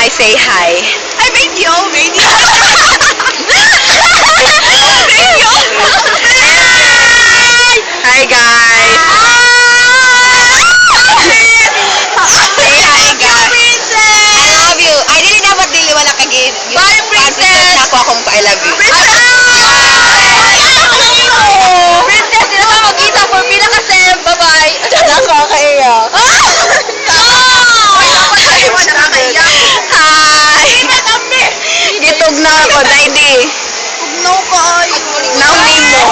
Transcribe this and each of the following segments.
Hi, say hi. Ay, video! Video! Hi, guys. Say hi, guys. I love you. I dili dapat dili wala kagid. Bye, princess. Nako akong I love you. Princess, di na magkita for pinaka-sem. Bye-bye. Nakakaiyak. Nakakaiyak. Hi. Gitog na ako, Daidi. No, kay. Now name mo.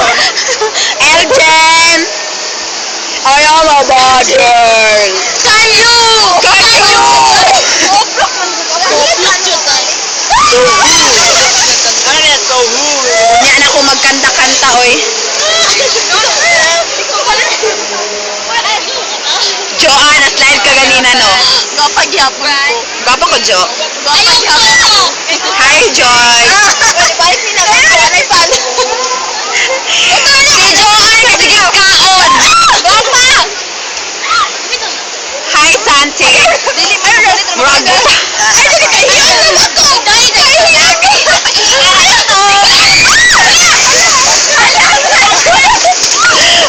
Eljen. I am a bad girl. Kayo! Kayo! Yan ako magkanta-kanta, oy. Joanne, slide ka ganina, no? Gapagyapon ko. Gwapo ko, Jo. Gapagyapon ko. Hi, Joy. Balik na lang. Alay pala. Si Joanne, sige kaon. Gapa! Hi, Santi. Dili pa yun. Murag buta. Ay, dili kayo. Dili kayo.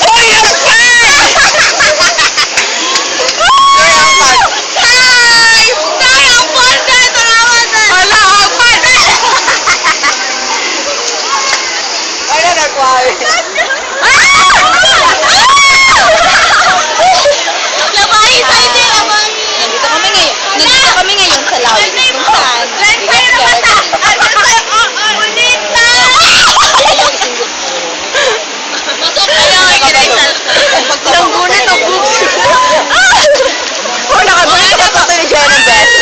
Hoy, ang fan! Hi! Tayo ang panda! Salamat! Hala, ang fan! Ano na, Kwari? Labahin sa hindi, labahin! Nandito kami ngayon sa Lawi. Kung saan? Ay, naman na! Ulit na! Masok kayo! Nanggunan ako. Oh, nakagulit ako sa ni Jonah Beth.